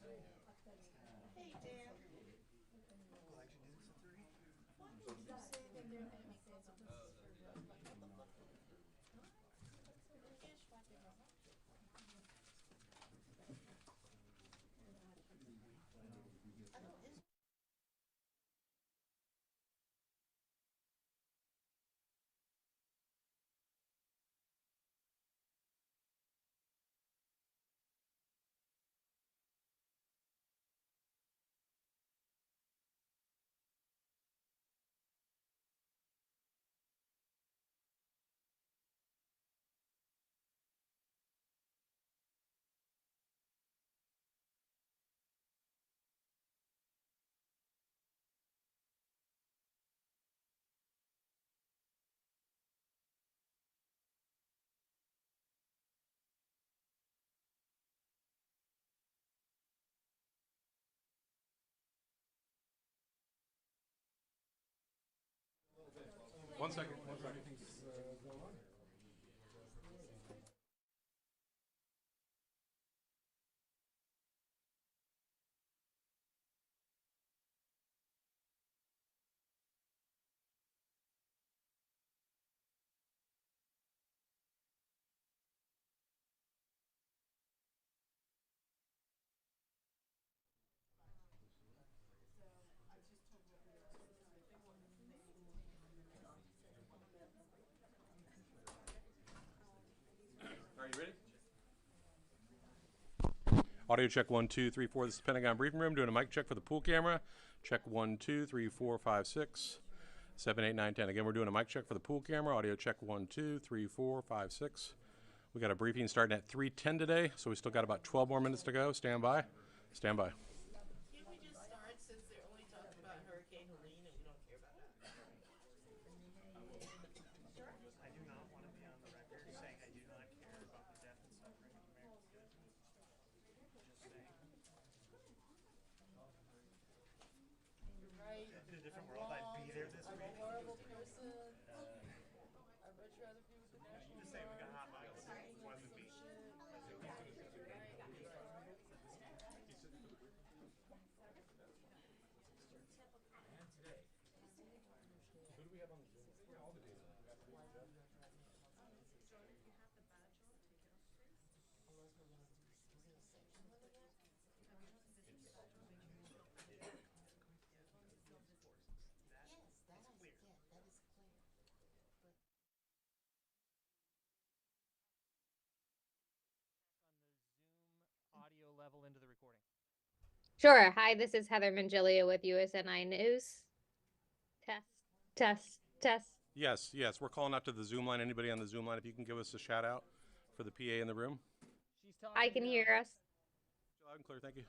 Hey, Dan. Glad you did it at 3. Why did you say that there are enemy consequences for I know Israel. One second. One second. Are you ready? Audio check 1, 2, 3, 4. This is the Pentagon briefing room. Doing a mic check for the pool camera. Check 1, 2, 3, 4, 5, 6, 7, 8, 9, 10. Again, we're doing a mic check for the pool camera. Audio check 1, 2, 3, 4, 5, 6. We got a briefing starting at 3:10 today, so we still got about 12 more minutes to go. Stand by. Stand by. Can we just start since they're only talking about Hurricane Helene and we don't care about that? I do not want to be on the record saying I do not care about the death and suffering of American citizens. Just saying. You're right. In a different I'm world, I'd wrong. be there this I'm a week. horrible person. I'd much rather be with the National Just saying we got Guard. hot mics. Singing One some beach. shit. You're right. You're right. You're right. Who do we have on the Zoom? All the days. Audio level into the recording. Sure. Hi, this is Heather Mangilia with USNI News. Test, test, test. Yes, yes. We're calling out to the Zoom line. Anybody on the Zoom line, if you can give us a shout out for the PA in the room. She's talking I can now. hear us. Loud and clear. Thank you.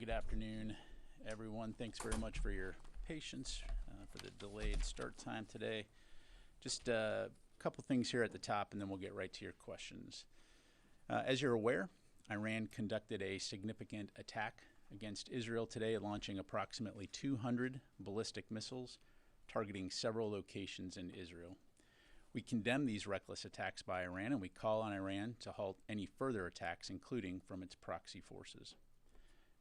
good afternoon, everyone. Thanks very much for your patience for the delayed start time today. Just a couple things here at the top, and then we'll get right to your questions. As you're aware, Iran conducted a significant attack against Israel today, launching approximately 200 ballistic missiles targeting several locations in Israel. We condemn these reckless attacks by Iran, and we call on Iran to halt any further attacks, including from its proxy forces.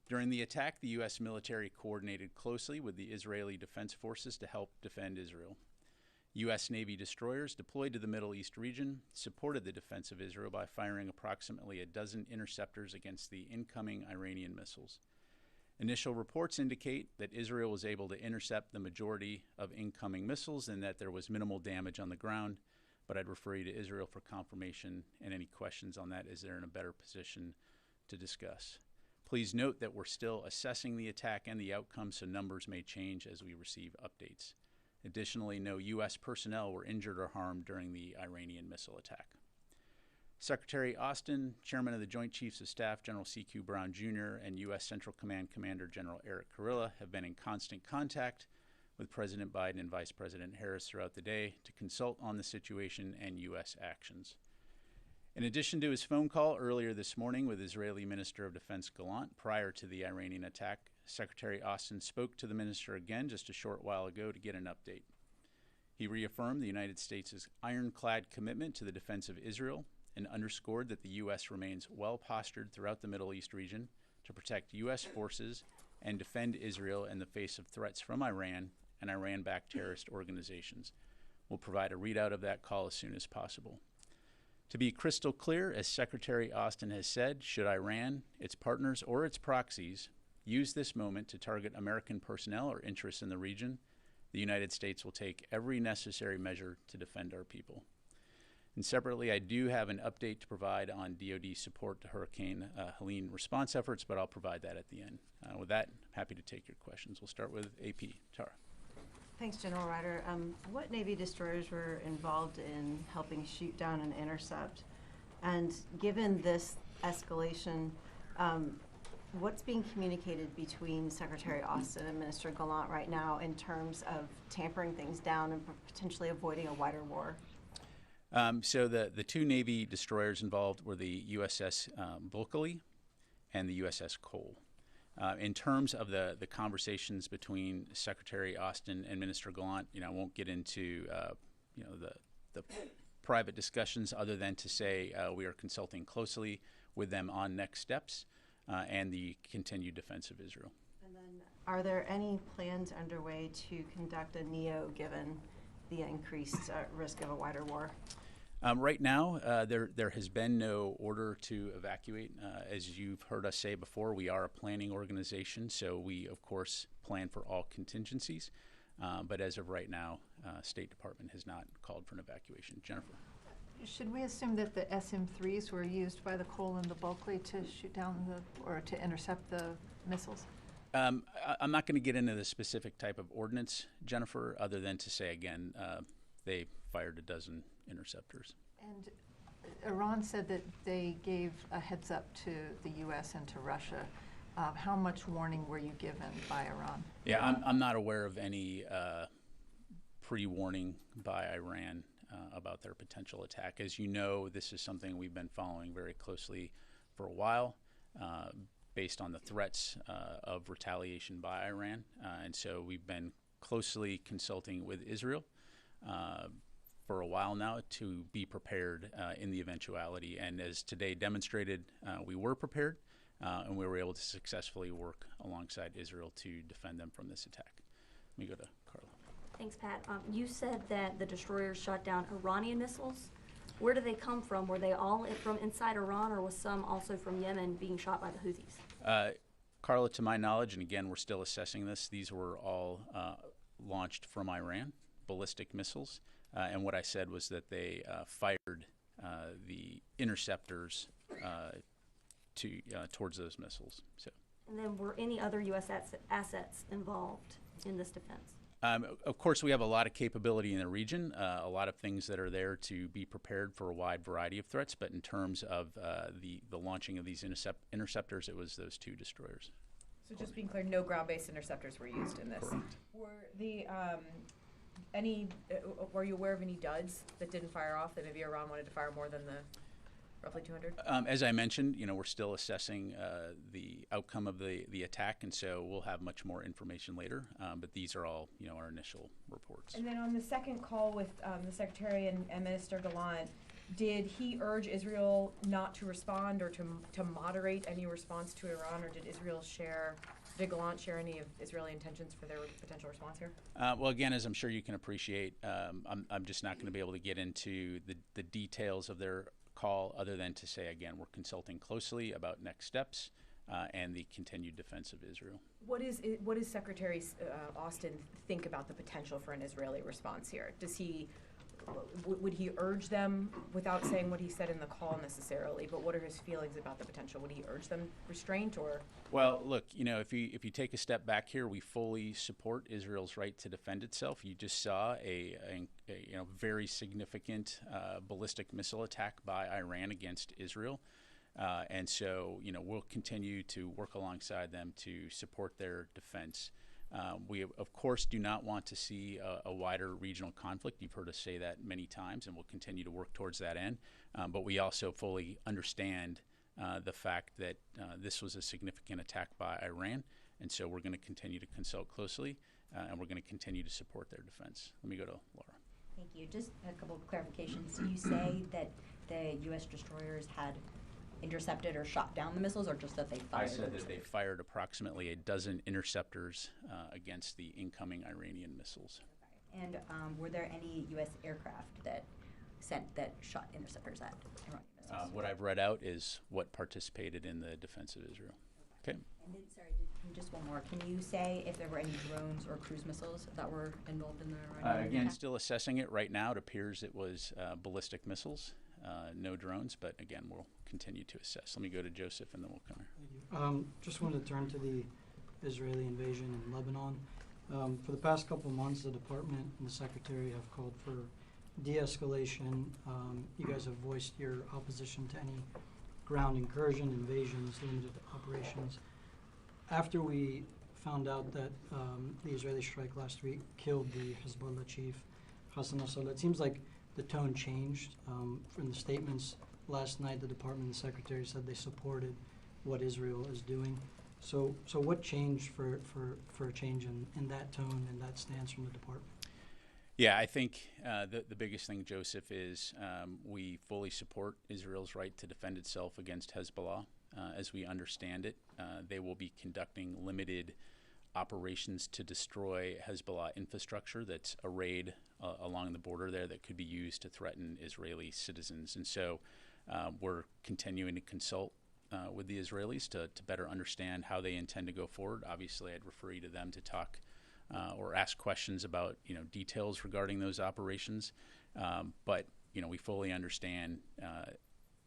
During the attack, the U.S. military coordinated closely with the Israeli Defense Forces to help defend Israel. U.S. Navy destroyers deployed to the Middle East region supported the defense of Israel by firing approximately a dozen interceptors against the incoming Iranian missiles. Initial reports indicate that Israel was able to intercept the majority of incoming missiles and that there was minimal damage on the ground, but I'd refer you to Israel for confirmation and any questions on that as they're in a better position to discuss. Please note that we're still assessing the attack and the outcome, so numbers may change as we receive updates. Additionally, no U.S. personnel were injured or harmed during the Iranian missile attack. Secretary Austin, Chairman of the Joint Chiefs of Staff General C.Q. Brown Jr., and U.S. Central Command Commander General Eric Kurilla have been in constant contact with President Biden and Vice President Harris throughout the day to consult on the situation and U.S. actions. In addition to his phone call earlier this morning with Israeli Minister of Defense Gallant prior to the Iranian attack, Secretary Austin spoke to the minister again just a short while ago to get an update. He reaffirmed the United States' ironclad commitment to the defense of Israel and underscored that the U.S. remains well-postured throughout the Middle East region to protect U.S. forces and defend Israel in the face of threats from Iran and Iran-backed terrorist organizations. We'll provide a readout of that call as soon as possible. To be crystal clear, as Secretary Austin has said, should Iran, its partners, or its proxies use this moment to target American personnel or interests in the region, the United States will take every necessary measure to defend our people. And separately, I do have an update to provide on DoD support to Hurricane Helene response efforts, but I'll provide that at the end. With that, I'm happy to take your questions. We'll start with AP. Tara. Thanks, General Ryder. What Navy destroyers were involved in helping shoot down and intercept? And given this escalation, what's being communicated between Secretary Austin and Minister Gallant right now in terms of tampering things down and potentially avoiding a wider war? So the two Navy destroyers involved were the USS Bulkley and the USS Cole. In terms of the conversations between Secretary Austin and Minister Gallant, I won't get into the private discussions other than to say we are consulting closely with them on next steps and the continued defense of Israel. And then, are there any plans underway to conduct a NEO given the increased risk of a wider war? Right now, there has been no order to evacuate. As you've heard us say before, we are a planning organization, so we, of course, plan for all contingencies. But as of right now, State Department has not called for an evacuation. Jennifer. Should we assume that the SM-3s were used by the Cole and the Bulkley to shoot down or to intercept the missiles? I'm not going to get into the specific type of ordnance, Jennifer, other than to say, again, they fired a dozen interceptors. And Iran said that they gave a heads up to the U.S. and to Russia. How much warning were you given by Iran? Yeah, I'm not aware of any pre-warning by Iran about their potential attack. As you know, this is something we've been following very closely for a while based on the threats of retaliation by Iran. And so we've been closely consulting with Israel for a while now to be prepared in the eventuality. And as today demonstrated, we were prepared and we were able to successfully work alongside Israel to defend them from this attack. Let me go to Carla. Thanks, Pat. You said that the destroyers shot down Iranian missiles. Where do they come from? Were they all from inside Iran, or was some also from Yemen being shot by the Houthis? Carla, to my knowledge, and again, we're still assessing this, these were all launched from Iran, ballistic missiles. And what I said was that they fired the interceptors towards those missiles. So. And then were any other U.S. assets involved in this defense? Of course, we have a lot of capability in the region, a lot of things that are there to be prepared for a wide variety of threats. But in terms of the launching of these interceptors, it was those two destroyers. So just being clear, no ground-based interceptors were used in this. Were the were you aware of any duds that didn't fire off, that maybe Iran wanted to fire more than the roughly 200? As I mentioned, we're still assessing the outcome of the attack, and so we'll have much more information later. But these are all, our initial reports. And then on the second call with the Secretary and Minister Gallant, did he urge Israel not to respond or to moderate any response to Iran, or did Gallant share any of Israeli intentions for their potential response here? Well, again, as I'm sure you can appreciate, I'm just not going to be able to get into the details of their call, other than to say, again, we're consulting closely about next steps and the continued defense of Israel. What does Secretary Austin think about the potential for an Israeli response here? Would he urge them, without saying what he said in the call necessarily, but what are his feelings about the potential? Would he urge them restraint, or? Well, look, if you take a step back here, we fully support Israel's right to defend itself. You just saw a very significant ballistic missile attack by Iran against Israel. And so, we'll continue to work alongside them to support their defense. We, of course, do not want to see a wider regional conflict. You've heard us say that many times, and we'll continue to work towards that end. But we also fully understand the fact that this was a significant attack by Iran, and so we're going to continue to consult closely, and we're going to continue to support their defense. Let me go to Laura. Thank you. Just a couple of clarifications. Do you say that the U.S. destroyers had intercepted or shot down the missiles, or just that they fired? I said that they fired approximately a dozen interceptors against the incoming Iranian missiles. And were there any U.S. aircraft that shot interceptors at Iranian missiles? What I've read out is what participated in the defense of Israel. Okay. And then, sorry, just one more. Can you say if there were any drones or cruise missiles that were involved in the Iranian again, attack? still assessing it right now. It appears it was ballistic missiles, no drones, but again, we'll continue to assess. Let me go to Joseph, and then we'll come here. Just wanted to turn to the Israeli invasion in Lebanon. For the past couple of months, the department and the secretary have called for de-escalation. You guys have voiced your opposition to any ground incursion, invasions, limited operations. After we found out that the Israeli strike last week killed the Hezbollah chief, Hassan Nasrallah, it seems like the tone changed. From the statements last night, the department and the secretary said they supported what Israel is doing. So what changed for a change in that tone and that stance from the department? Yeah, I think the biggest thing, Joseph, is we fully support Israel's right to defend itself against Hezbollah. As we understand it, they will be conducting limited operations to destroy Hezbollah infrastructure that's arrayed along the border there that could be used to threaten Israeli citizens. And so we're continuing to consult with the Israelis to better understand how they intend to go forward. Obviously, I'd refer you to them to talk or ask questions about details regarding those operations. But we fully understand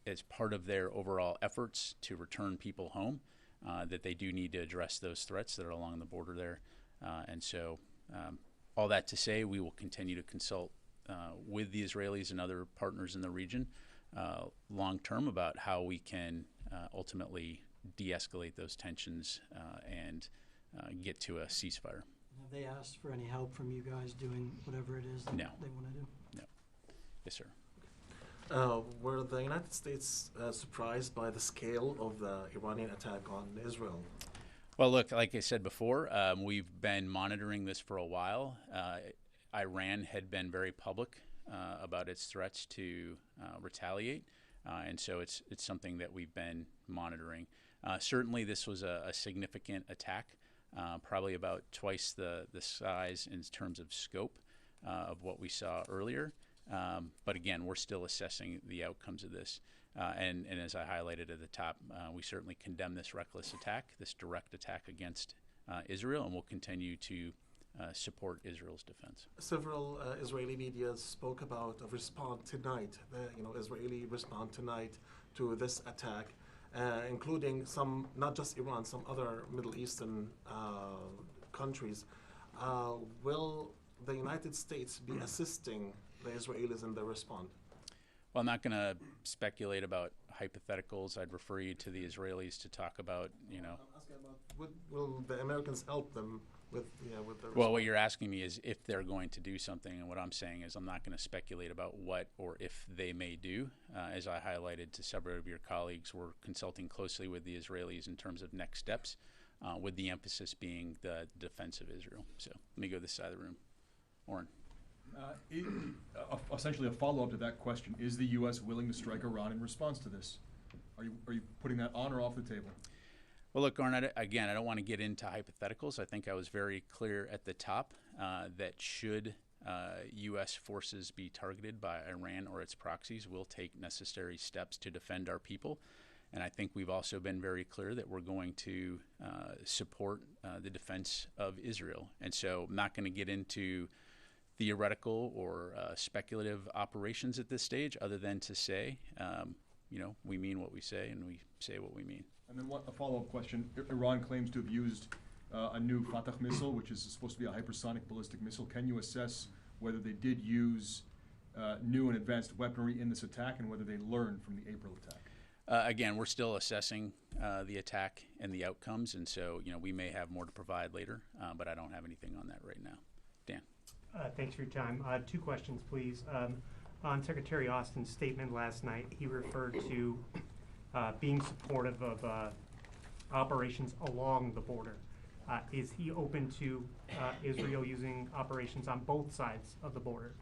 as part of their overall efforts to return people home that they do need to address those threats that are along the border there. And so all that to say, we will continue to consult with the Israelis and other partners in the region long term about how we can ultimately de-escalate those tensions and get to a ceasefire. Have they asked for any help from you guys doing whatever it is that they want to do? No. Yes, sir. Were the United States surprised by the scale of the Iranian attack on Israel? Well, look, like I said before, we've been monitoring this for a while. Iran had been very public about its threats to retaliate, and so it's something that we've been monitoring. Certainly, this was a significant attack, probably about twice the size in terms of scope of what we saw earlier. But again, we're still assessing the outcomes of this. And as I highlighted at the top, we certainly condemn this reckless attack, this direct attack against Israel, and we'll continue to support Israel's defense. Several Israeli media spoke about a response tonight, Israeli response tonight to this attack, including some, not just Iran, some other Middle Eastern countries. Will the United States be assisting the Israelis in their response? Well, I'm not going to speculate about hypotheticals, I'd refer you to the Israelis to talk about, I'm asking about will the Americans help them with their Well, what you're asking me is if they're going to do something, and what I'm saying is I'm not going to speculate about what or if they may do. As I highlighted to several of your colleagues, we're consulting closely with the Israelis in terms of next steps, with the emphasis being the defense of Israel. So let me go this side of the room. Oren. Essentially a follow-up to that question, is the U.S. willing to strike Iran in response to this? Are you putting that on or off the table? Well, look, Oren, again, I don't want to get into hypotheticals. I think I was very clear at the top that should U.S. forces be targeted by Iran or its proxies, we'll take necessary steps to defend our people. And I think we've also been very clear that we're going to support the defense of Israel. And so I'm not going to get into theoretical or speculative operations at this stage, other than to say, we mean what we say and we say what we mean. And then a follow-up question. Iran claims to have used a new Fatah missile, which is supposed to be a hypersonic ballistic missile. Can you assess whether they did use new and advanced weaponry in this attack and whether they learned from the April attack? Again, we're still assessing the attack and the outcomes, and so we may have more to provide later, but I don't have anything on that right now. Dan. Thanks for your time. 2 questions, please. On Secretary Austin's statement last night, he referred to being supportive of operations along the border. Is he open to Israel using operations on both sides of the border?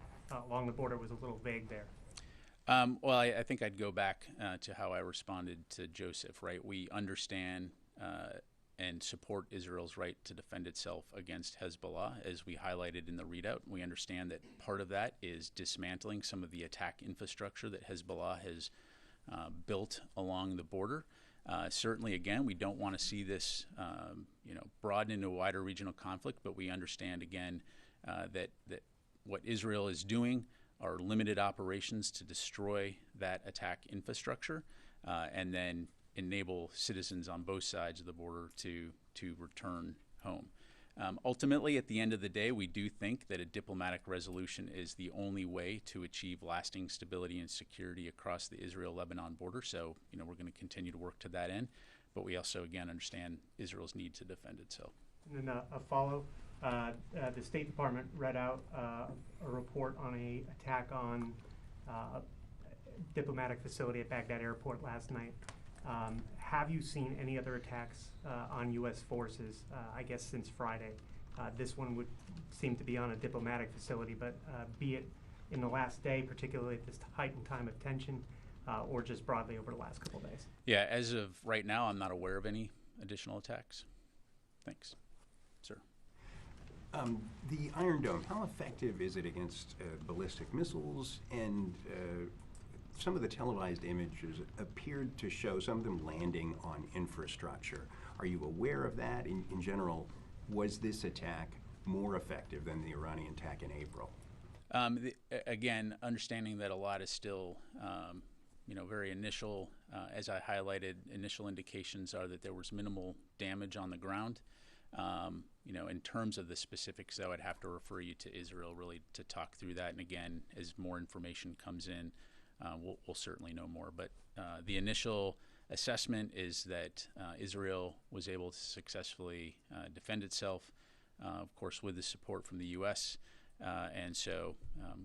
Along the border was a little vague there. Well, I think I'd go back to how I responded to Joseph, right? We understand and support Israel's right to defend itself against Hezbollah, as we highlighted in the readout. We understand that part of that is dismantling some of the attack infrastructure that Hezbollah has built along the border. Certainly, again, we don't want to see this, broaden into a wider regional conflict, but we understand, again, that what Israel is doing are limited operations to destroy that attack infrastructure, and then enable citizens on both sides of the border to return home. Ultimately, at the end of the day, we do think that a diplomatic resolution is the only way to achieve lasting stability and security across the Israel-Lebanon border. So, we're going to continue to work to that end, but we also, again, understand Israel's need to defend itself. And then a follow. The State Department read out a report on a attack on a diplomatic facility at Baghdad Airport last night. Have you seen any other attacks on U.S. forces, I guess, since Friday? This one would seem to be on a diplomatic facility, but be it in the last day, particularly at this heightened time of tension, or just broadly over the last couple of days? Yeah, as of right now, I'm not aware of any additional attacks. Thanks. Sir. The Iron Dome, how effective is it against ballistic missiles? And some of the televised images appeared to show some of them landing on infrastructure. Are you aware of that? In general, was this attack more effective than the Iranian attack in April? Again, understanding that a lot is still, very initial. As I highlighted, initial indications are that there was minimal damage on the ground. In terms of the specifics, I would have to refer you to Israel really to talk through that. And again, as more information comes in, we'll certainly know more. But the initial assessment is that Israel was able to successfully defend itself, of course, with the support from the U.S. And so,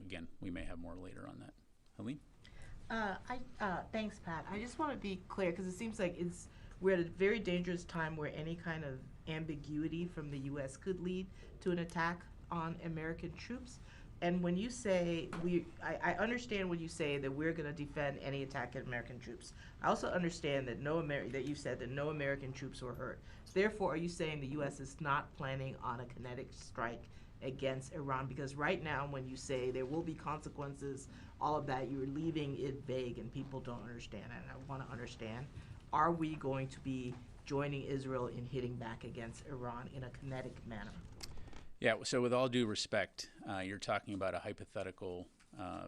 again, we may have more later on that. Helene? Thanks, Pat. I just want to be clear because it seems like we're at a very dangerous time where any kind of ambiguity from the U.S. could lead to an attack on American troops. And when you say I understand when you say that we're going to defend any attack at American troops. I also understand that that you said that no American troops were hurt. Therefore, are you saying the U.S. is not planning on a kinetic strike against Iran? Because right now, when you say there will be consequences, all of that, you're leaving it vague, and people don't understand. And I want to understand: are we going to be joining Israel in hitting back against Iran in a kinetic manner? Yeah, so with all due respect, you're talking about a hypothetical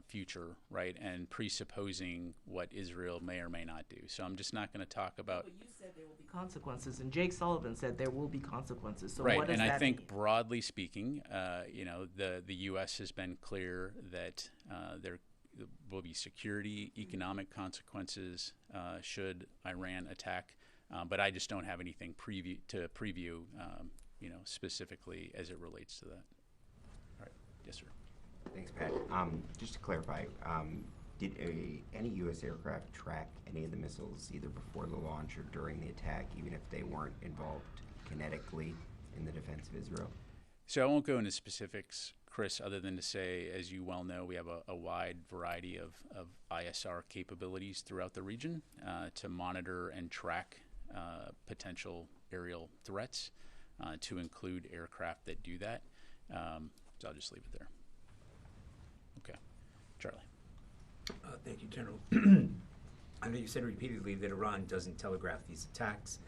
future, right, and presupposing what Israel may or may not do. So I'm just not going to talk about... But you said there will be consequences, and Jake Sullivan said there will be consequences. So right, what does and that I think mean? Broadly speaking, the U.S. has been clear that they're will be security, economic consequences should Iran attack. But I just don't have anything to preview, specifically as it relates to that. All right. Yes, sir. Thanks, Pat. Just to clarify, did any U.S. aircraft track any of the missiles either before the launch or during the attack, even if they weren't involved kinetically in the defense of Israel? So I won't go into specifics, Chris, other than to say, as you well know, we have a wide variety of ISR capabilities throughout the region to monitor and track potential aerial threats, to include aircraft that do that. So I'll just leave it there. Okay. Charlie. Thank you, General. I know you said repeatedly that Iran doesn't telegraph these attacks,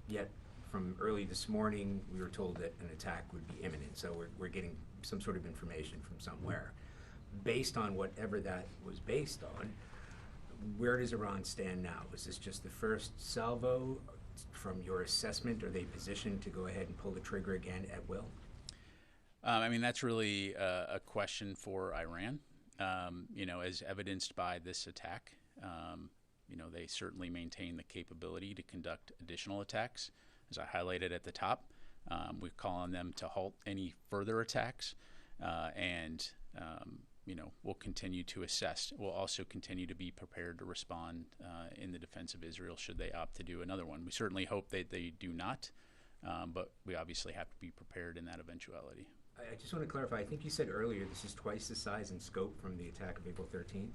yet from early this morning we were told that an attack would be imminent, so we're getting some sort of information from somewhere. Based on whatever that was based on, where does Iran stand now? Is this just the first salvo? From your assessment, are they positioned to go ahead and pull the trigger again at will? I mean, that's really a question for Iran. As evidenced by this attack, they certainly maintain the capability to conduct additional attacks. As I highlighted at the top, we call on them to halt any further attacks, and we'll continue to assess. We'll also continue to be prepared to respond in the defense of Israel should they opt to do another one. We certainly hope that they do not, but we obviously have to be prepared in that eventuality. I just want to clarify, I think you said earlier this is twice the size and scope from the attack of April 13th?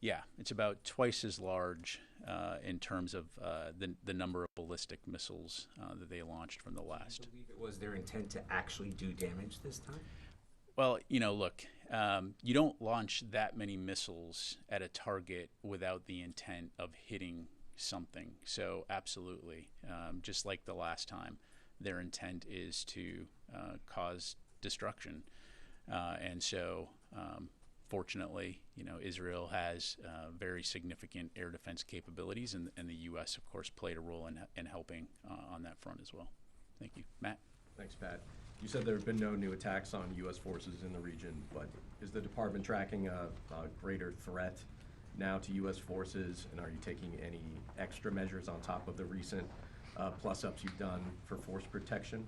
Yeah, it's about twice as large in terms of the number of ballistic missiles that they launched from the last. Do you believe it was their intent to actually do damage this time? Well, look, you don't launch that many missiles at a target without the intent of hitting something. So absolutely, just like the last time, their intent is to cause destruction. And so, fortunately, Israel has very significant air defense capabilities, and the U.S., of course, played a role in helping on that front as well. Thank you. Matt? Thanks, Pat. You said there have been no new attacks on U.S. forces in the region, but is the department tracking a greater threat now to U.S. forces, and are you taking any extra measures on top of the recent plus-ups you've done for force protection?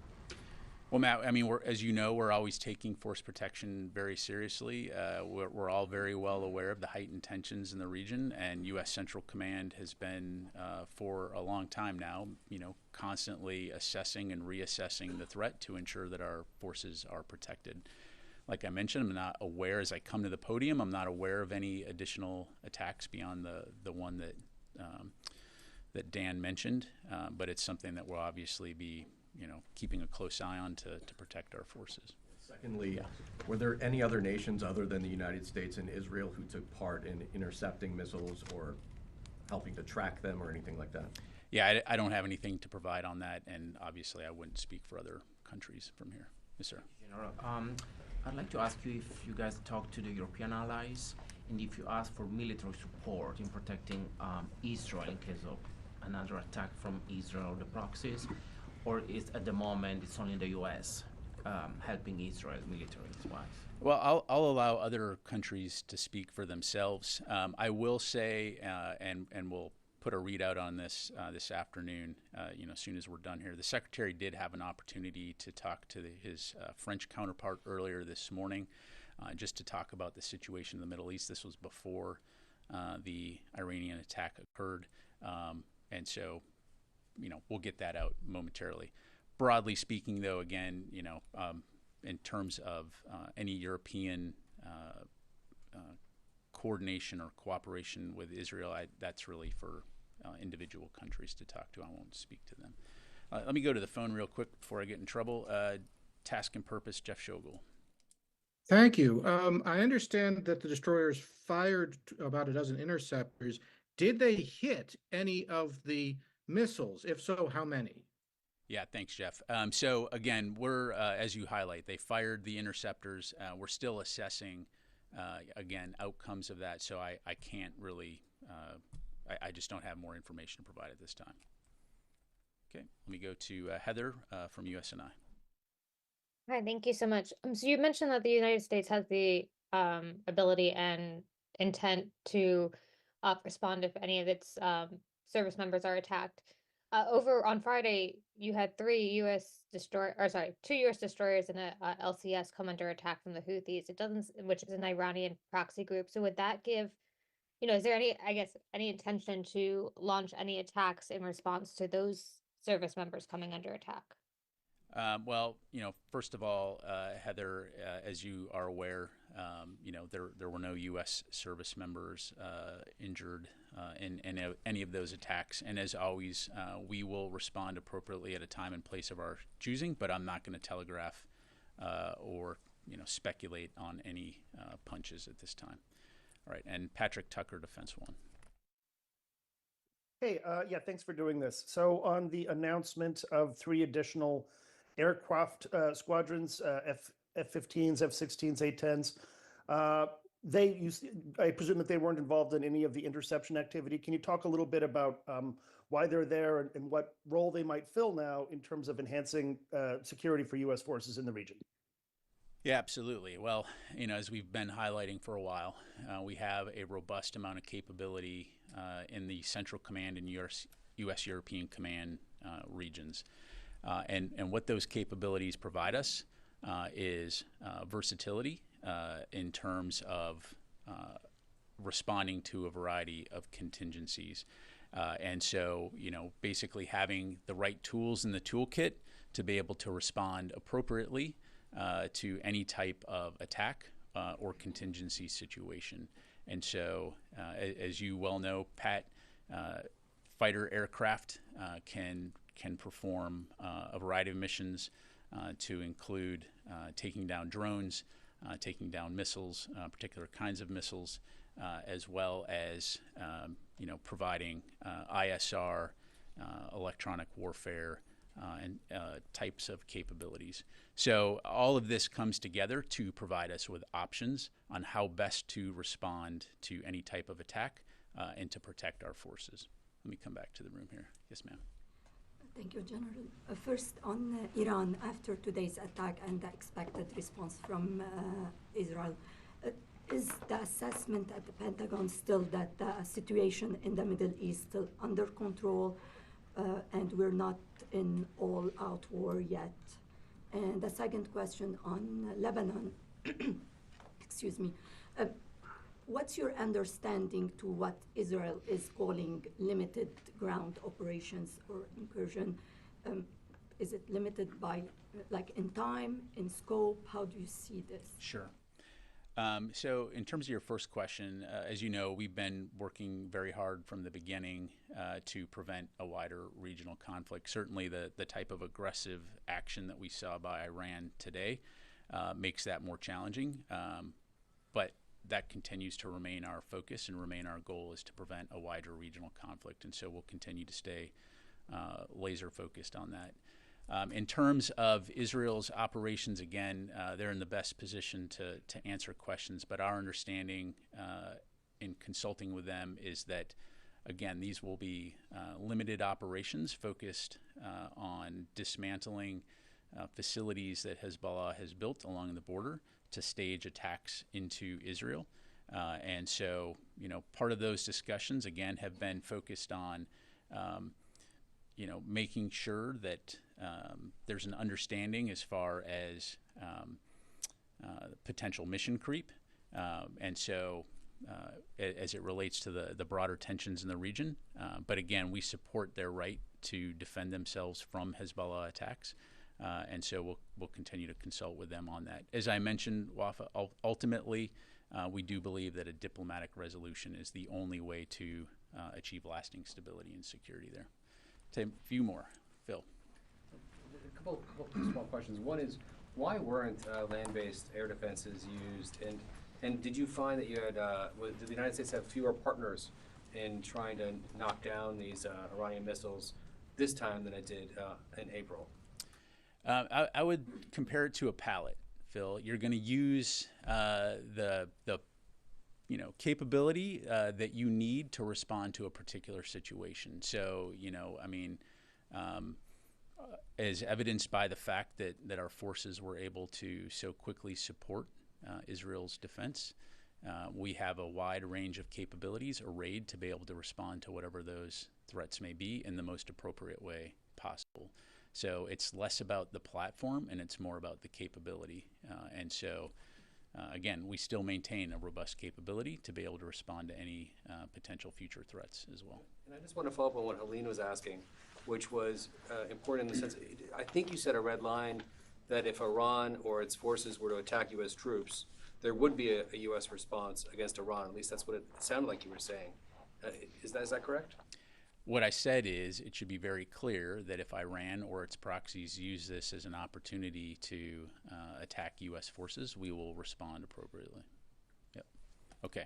Well, Matt, I mean, as you know, we're always taking force protection very seriously. We're all very well aware of the heightened tensions in the region, and U.S. Central Command has been, for a long time now, constantly assessing and reassessing the threat to ensure that our forces are protected. Like I mentioned, I'm not aware, as I come to the podium, I'm not aware of any additional attacks beyond the one that Dan mentioned, but it's something that we'll obviously be keeping a close eye on to protect our forces. Secondly, were there any other nations other than the United States and Israel who took part in intercepting missiles or helping to track them or anything like that? Yeah, I don't have anything to provide on that, and obviously I wouldn't speak for other countries from here. Yes, sir. General, I'd like to ask you if you guys talk to the European allies and if you ask for military support in protecting Israel in case of another attack from Israel or the proxies, or is at the moment it's only the U.S. Helping Israel military-wise? Well, I'll allow other countries to speak for themselves. I will say, and we'll put a readout on this this afternoon, as soon as we're done here. The Secretary did have an opportunity to talk to his French counterpart earlier this morning, just to talk about the situation in the Middle East. This was before the Iranian attack occurred, and so we'll get that out momentarily. Broadly speaking, though, again, in terms of any European coordination or cooperation with Israel, that's really for individual countries to talk to. I won't speak to them. Let me go to the phone real quick before I get in trouble. Task and Purpose, Jeff Shogel. Thank you. I understand that the destroyers fired about a dozen interceptors. Did they hit any of the missiles? If so, how many? Yeah, thanks, Jeff. So again, we're, as you highlight, they fired the interceptors. We're still assessing, again, outcomes of that. So I can't really, I just don't have more information to provide at this time. Okay, let me go to Heather from USNI. Hi, thank you so much. So you mentioned that the United States has the ability and intent to respond if any of its service members are attacked. Over on Friday, you had two U.S. destroyers and a LCS come under attack from the Houthis. Which is an Iranian proxy group. So would that give, is there any intention to launch any attacks in response to those service members coming under attack? Well, first of all, Heather, as you are aware, there were no U.S. service members injured in any of those attacks. And as always, we will respond appropriately at a time and place of our choosing, but I'm not going to telegraph or speculate on any punches at this time. All right, and Patrick Tucker, Defense One. Hey, yeah, thanks for doing this. So on the announcement of 3 additional aircraft squadrons, F-15s, F-16s, A-10s, I presume that they weren't involved in any of the interception activity. Can you talk a little bit about why they're there and what role they might fill now in terms of enhancing security for U.S. forces in the region? Yeah, absolutely. Well, as we've been highlighting for a while, we have a robust amount of capability in the Central Command and U.S. European Command regions. And what those capabilities provide us is versatility in terms of responding to a variety of contingencies. And so, basically having the right tools in the toolkit to be able to respond appropriately to any type of attack or contingency situation. And so, as you well know, Pat, fighter aircraft can perform a variety of missions to include taking down drones, taking down missiles, particular kinds of missiles, as well as providing ISR, electronic warfare, and types of capabilities. So all of this comes together to provide us with options on how best to respond to any type of attack and to protect our forces. Let me come back to the room here. Yes, ma'am. Thank you, General. First, on Iran, after today's attack and the expected response from Israel, is the assessment at the Pentagon still that the situation in the Middle East still under control and we're not in all-out war yet? And the second question on Lebanon, excuse me, what's your understanding to what Israel is calling limited ground operations or incursion? Is it limited by, in time, in scope? How do you see this? Sure. So in terms of your first question, as you know, we've been working very hard from the beginning to prevent a wider regional conflict. Certainly the type of aggressive action that we saw by Iran today makes that more challenging. But that continues to remain our focus and remain our goal is to prevent a wider regional conflict. And so we'll continue to stay laser focused on that. In terms of Israel's operations, again, they're in the best position to answer questions. But our understanding in consulting with them is that, again, these will be limited operations focused on dismantling facilities that Hezbollah has built along the border to stage attacks into Israel. And so, part of those discussions, again, have been focused on, making sure that there's an understanding as far as potential mission creep. And so, as it relates to the broader tensions in the region. But again, we support their right to defend themselves from Hezbollah attacks. And so we'll continue to consult with them on that. As I mentioned, Wafa, ultimately, we do believe that a diplomatic resolution is the only way to achieve lasting stability and security there. Take a few more. Phil. A couple small questions. One is, why weren't land-based air defenses used? And did you find that you had, did the United States have fewer partners in trying to knock down these Iranian missiles this time than it did in April? I would compare it to a pallet, Phil. You're going to use the capability that you need to respond to a particular situation. So, as evidenced by the fact that our forces were able to so quickly support Israel's defense. We have a wide range of capabilities arrayed to be able to respond to whatever those threats may be in the most appropriate way possible. So it's less about the platform and it's more about the capability. Again, we still maintain a robust capability to be able to respond to any potential future threats as well. And I just want to follow up on what Helene was asking, which was important in the sense, I think you said a red line that if Iran or its forces were to attack U.S. troops, there would be a U.S. response against Iran. At least that's what it sounded like you were saying. Is that correct? What I said is it should be very clear that if Iran or its proxies use this as an opportunity to attack U.S. forces, we will respond appropriately. Yep. Okay.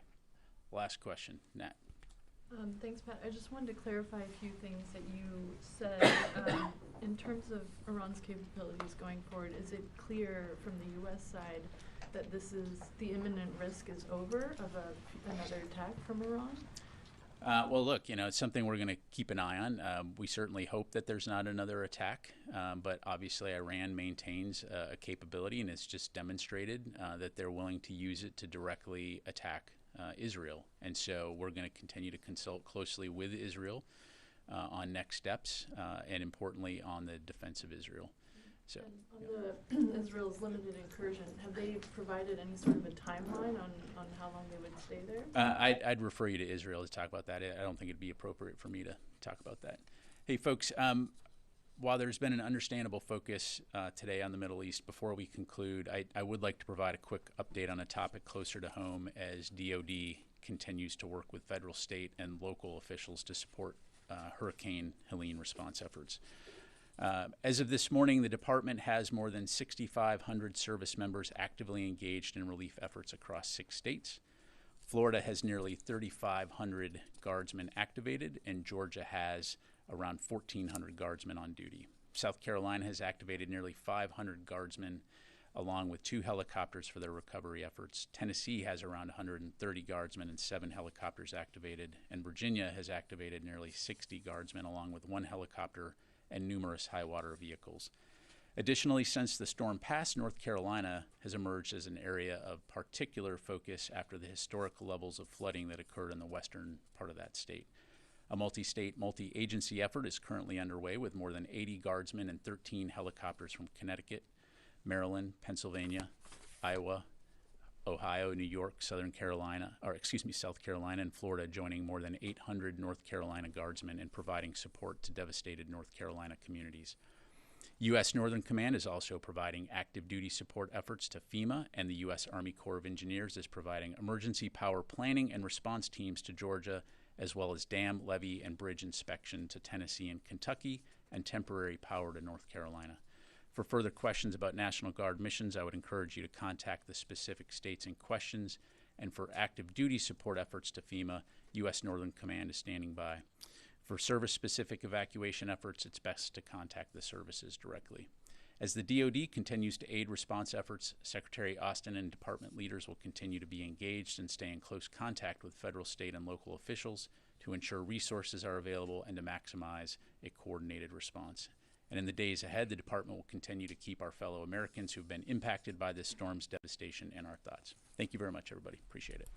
Last question, Nat. Thanks, Pat. I just wanted to clarify a few things that you said. In terms of Iran's capabilities going forward, is it clear from the U.S. side that the imminent risk is over of another attack from Iran? Well, look, it's something we're going to keep an eye on. We certainly hope that there's not another attack, but obviously Iran maintains a capability, and it's just demonstrated that they're willing to use it to directly attack Israel. And so we're going to continue to consult closely with Israel on next steps, and importantly on the defense of Israel. So, on the Israel's limited incursion, have they provided any sort of a timeline on how long they would stay there? I'd refer you to Israel to talk about that. I don't think it'd be appropriate for me to talk about that. Hey, folks, while there's been an understandable focus today on the Middle East, before we conclude, I would like to provide a quick update on a topic closer to home as DoD continues to work with federal, state, and local officials to support Hurricane Helene response efforts. As of this morning, the department has more than 6,500 service members actively engaged in relief efforts across 6 states. Florida has nearly 3,500 guardsmen activated, and Georgia has around 1,400 guardsmen on duty. South Carolina has activated nearly 500 guardsmen, along with 2 helicopters for their recovery efforts. Tennessee has around 130 guardsmen and 7 helicopters activated, and Virginia has activated nearly 60 guardsmen, along with 1 helicopter and numerous high-water vehicles. Additionally, since the storm passed, North Carolina has emerged as an area of particular focus after the historical levels of flooding that occurred in the western part of that state. A multi-state, multi-agency effort is currently underway with more than 80 guardsmen and 13 helicopters from Connecticut, Maryland, Pennsylvania, Iowa, Ohio, New York, South Carolina, and Florida, joining more than 800 North Carolina guardsmen in providing support to devastated North Carolina communities. U.S. Northern Command is also providing active duty support efforts to FEMA, and the U.S. Army Corps of Engineers is providing emergency power planning and response teams to Georgia, as well as dam, levee, and bridge inspection to Tennessee and Kentucky, and temporary power to North Carolina. For further questions about National Guard missions, I would encourage you to contact the specific states in questions. And for active duty support efforts to FEMA, U.S. Northern Command is standing by. For service-specific evacuation efforts, it's best to contact the services directly. As the DoD continues to aid response efforts, Secretary Austin and department leaders will continue to be engaged and stay in close contact with federal, state, and local officials to ensure resources are available and to maximize a coordinated response. And in the days ahead, the department will continue to keep our fellow Americans who have been impacted by this storm's devastation in our thoughts. Thank you very much, everybody. Appreciate it.